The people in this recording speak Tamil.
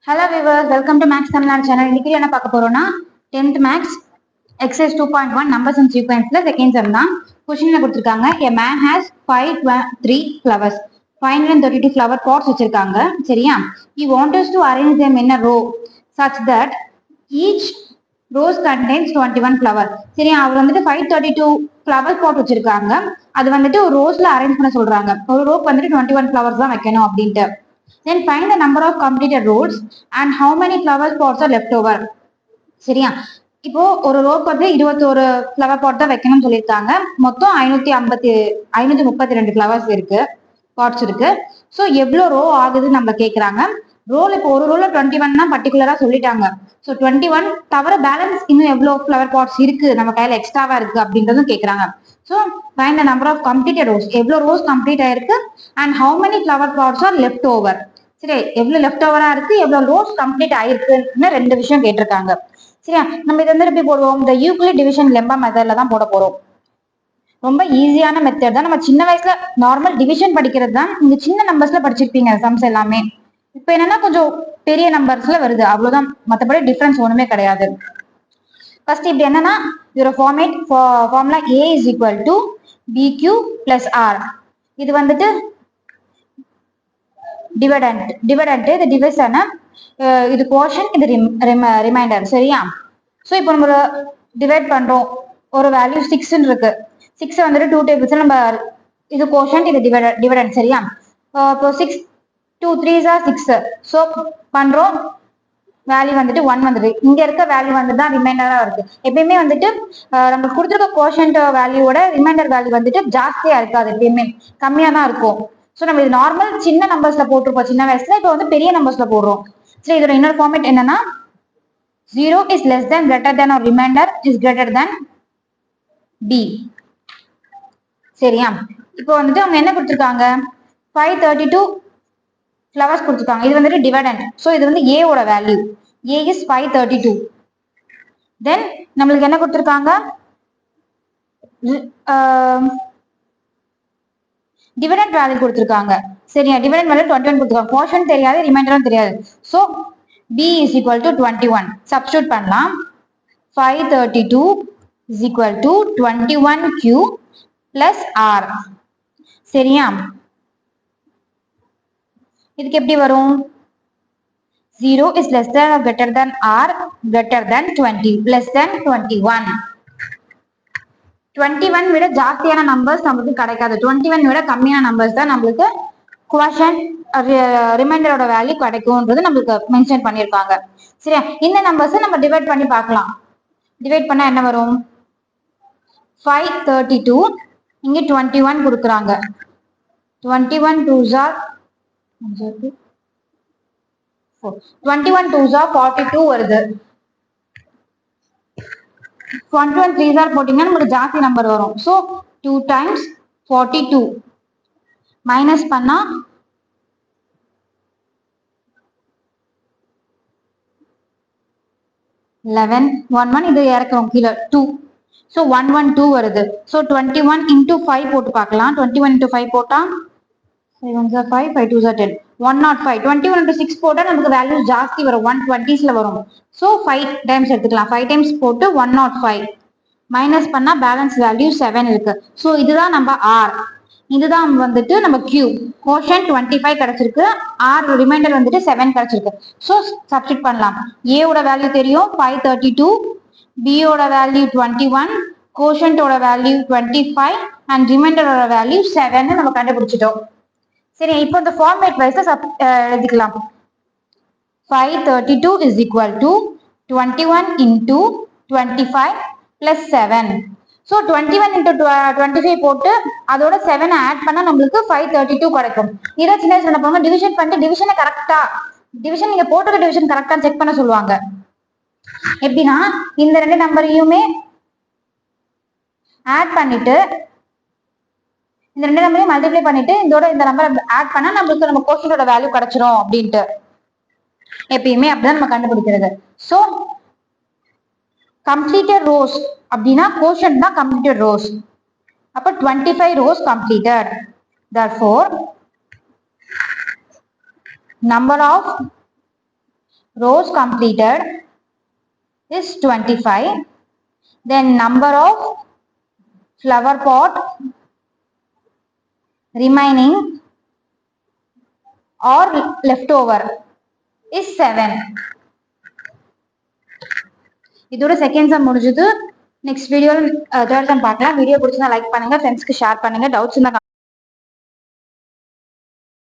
Hello viewers, welcome to Max Tamil channel. இன்னைக்கு என்ன பார்க்க போறோம்னா 10th Max exercise 2.1 numbers and sequenceல second sum தான். क्वेश्चनல கொடுத்திருக்காங்க a man has 503 flowers 532 flower pots வச்சிருக்காங்க. சரியா? He wants to arrange them in a row such that each rows contains 21 flower. சரியா? அவர் வந்துட்டு 532 flower pot வச்சிருக்காங்க. அது வந்துட்டு ஒரு ரோஸ்ல அரேஞ்ச் பண்ண சொல்றாங்க. ஒரு ரோக்கு வந்துட்டு 21 flowers தான் வைக்கணும் அப்படின்ட்டு. Then find the number of completed rows and how many flower pots are left over. சரியா? இப்போ ஒரு ரோக்கு வந்து 21 ஃப்ளவர் பாட் தான் வைக்கணும்னு சொல்லியிருக்காங்க. மொத்தம் 532 ஃப்ளவர்ஸ் இருக்கு, பாட்ஸ் இருக்கு. ஸோ எவ்வளோ ரோ ஆகுதுன்னு நம்ம கேட்குறாங்க. ரோல் இப்போ ஒரு ரோல 21 தான் பர்டிகுலரா சொல்லிட்டாங்க. ஸோ 21 தவிர பேலன்ஸ் இன்னும் எவ்வளோ ஃப்ளவர் பாட்ஸ் இருக்கு நம்ம கையில எக்ஸ்ட்ராவா இருக்கு அப்படின்றதும் கேட்குறாங்க. So find the number of completed rows, எவ்வளோ ரோஸ் கம்ப்ளீட் ஆயிருக்கு and how many flower pots are left over. சரி, எவ்வளவு லெஃப்ட் ஓவரா இருக்கு, எவ்வளவு ரோஸ் கம்ப்ளீட் ஆயிருக்குன்னு ரெண்டு விஷயம் கேட்டிருக்காங்க. சரியா? நம்ம இதை வந்து எப்படி போடுவோம்? இந்த யூக்ளிட் டிவிஷன் லெம்பா மெத்தட்ல தான் போட போறோம். ரொம்ப ஈஸியான மெத்தட் தான். நம்ம சின்ன வயசுல நார்மல் டிவிஷன் படிக்கிறது தான். நீங்க சின்ன நம்பர்ஸ்ல படிச்சிருப்பீங்க சம்ஸ் எல்லாமே. இப்போ என்னன்னா கொஞ்சம் பெரிய நம்பர்ஸ்ல வருது, அவ்வளவுதான். மற்றபடி டிஃபரன்ஸ் ஒண்ணுமே கிடையாது. ஃபர்ஸ்ட் இப்படி என்னன்னா இதோட formula A is equal to BQ plus R. இது வந்துட்டு டிவிடெண்ட் இது டிவிஷன், இது கோஷன், இது ரிமைண்டர். சரியா? ஸோ இப்போ நம்ம டிவைட் பண்றோம். ஒரு வேல்யூ 6 இருக்கு. 6 வந்துட்டு 2 டேபிள்ஸ் நம்ம இது கோஷன், இது டிவிடெண்ட். சரியா? இப்போ 6 2 3s are 6. ஸோ பண்றோம், வேல்யூ வந்துட்டு 1 வந்துருக்கு. இங்க இருக்க வேல்யூ வந்துட்டு தான் ரிமைண்டரா இருக்கு. எப்பயுமே வந்துட்டு நம்ம கொடுத்துருக்க கோஷன்ட் வேல்யூவோட ரிமைண்டர் வேல்யூ வந்துட்டு ஜாஸ்தியா இருக்காது, எப்பயுமே கம்மியா தான் இருக்கும். ஸோ நம்ம இது நார்மல் சின்ன நம்பர்ஸ்ல போட்டிருப்போம் சின்ன வயசுல, இப்போ வந்து பெரிய நம்பர்ஸ்ல போடுறோம். சரி, இதோட இன்னொரு ஃபார்மேட் என்னன்னா 0 is less than greater than or remainder is greater than B. சரியா? இப்போ வந்துட்டு அவங்க என்ன கொடுத்துருக்காங்க, 532 ஃப்ளவர்ஸ் கொடுத்துருக்காங்க. இது வந்துட்டு டிவிடெண்ட். ஸோ இது வந்து A ஓட வேல்யூ. A is 532. தென் நம்மளுக்கு என்ன கொடுத்துருக்காங்க, டிவிடெண்ட் வேல்யூ கொடுத்துருக்காங்க. சரியா? டிவிடெண்ட் வேல்யூ 21 கொடுத்துருக்காங்க. கோஷன் தெரியாது, ரிமைண்டரும் தெரியாது. So B is equal to 21. Substitute பண்ணலாம். 532 is equal to 21Q plus R. சரியா? இதுக்கு எப்படி வரும்? 0 is less than or greater than R greater than 20 less than 21. 21 விட ஜாஸ்தியான நம்பர்ஸ் நமக்கு கிடைக்காது. 21 விட கம்மியான நம்பர்ஸ் தான் நம்மளுக்கு குவஷன் ரிமைண்டரோட வேல்யூ கிடைக்கும்ன்றது நம்மளுக்கு மென்ஷன் பண்ணியிருக்காங்க. சரியா? இந்த நம்பர்ஸ் நம்ம டிவைட் பண்ணி பார்க்கலாம். டிவைட் பண்ணா என்ன வரும்? 532 இங்க 21 கொடுக்குறாங்க. 21 2s are 42 வருது. 21 3s are போட்டீங்கன்னா நமக்கு ஜாஸ்தி நம்பர் வரும். ஸோ 2 times 42 மைனஸ் பண்ணா 11 1 இது இறக்குறோம் கீழே 2. ஸோ 112 வருது. ஸோ 21 into 5 போட்டு பார்க்கலாம். 21 into 5 போட்டா 5 5 5 2 10 105. 21 into 6 போட்டா நமக்கு வேல்யூ ஜாஸ்தி வரும், 120ஸ்ல வரும். ஸோ 5 டைம்ஸ் எடுத்துக்கலாம். 5 டைம்ஸ் போட்டு 105 மைனஸ் பண்ணா பேலன்ஸ் வேல்யூ 7 இருக்கு. ஸோ இதுதான் நம்ம R. இதுதான் வந்துட்டு நம்ம Q. கோஷன் 25 கிடைச்சிருக்கு, R ரிமைண்டர் வந்துட்டு 7 கிடைச்சிருக்கு. ஸோ சப்ஸ்டிட் பண்ணலாம். A ஓட வேல்யூ தெரியும் 532, B ஓட வேல்யூ 21, கோஷன்டோட வேல்யூ 25 அண்ட் ரிமைண்டரோட வேல்யூ 7 நம்ம கண்டுபிடிச்சிட்டோம். சரி, இப்போ இந்த ஃபார்மேட் வைஸ் எழுதிக்கலாம். 532 is equal to 21 into 25 plus 7. So 21 into 25 போட்டு அதோட 7 ஆட் பண்ணா நம்மளுக்கு 532 கிடைக்கும். இதை சின்ன வயசுல என்ன பண்ணுவாங்க, டிவிஷன் பண்ணிட்டு டிவிஷனை கரெக்டா டிவிஷன் நீங்க போட்டுக்க டிவிஷன் கரெக்டா செக் பண்ண சொல்லுவாங்க. எப்படின்னா இந்த ரெண்டு நம்பரையுமே ஆட் பண்ணிட்டு இந்த ரெண்டு நம்பரையும் மல்டிப்ளை பண்ணிட்டு இதோட இந்த நம்பர் ஆட் பண்ணா நம்மளுக்கு நம்ம கோஷனோட வேல்யூ கிடைச்சிரும் அப்படின்ட்டு எப்பயுமே அப்படிதான் நம்ம கண்டுபிடிக்கிறது. ஸோ கம்ப்ளீட்டட் ரோஸ் அப்படின்னா கோஷன் தான் கம்ப்ளீட்டட் ரோஸ். அப்ப 25 rose completed. Therefore number of rows completed is 25. Then number of flower pot remaining or leftover is 7. இதோட செகண்ட் சம் முடிஞ்சது. நெக்ஸ்ட் வீடியோல தேர்ட் சம் பார்க்கலாம். வீடியோ பிடிச்சா லைக் பண்ணுங்க, ஃப்ரெண்ட்ஸ்க்கு ஷேர் பண்ணுங்க. டவுட்ஸ் இருந்தா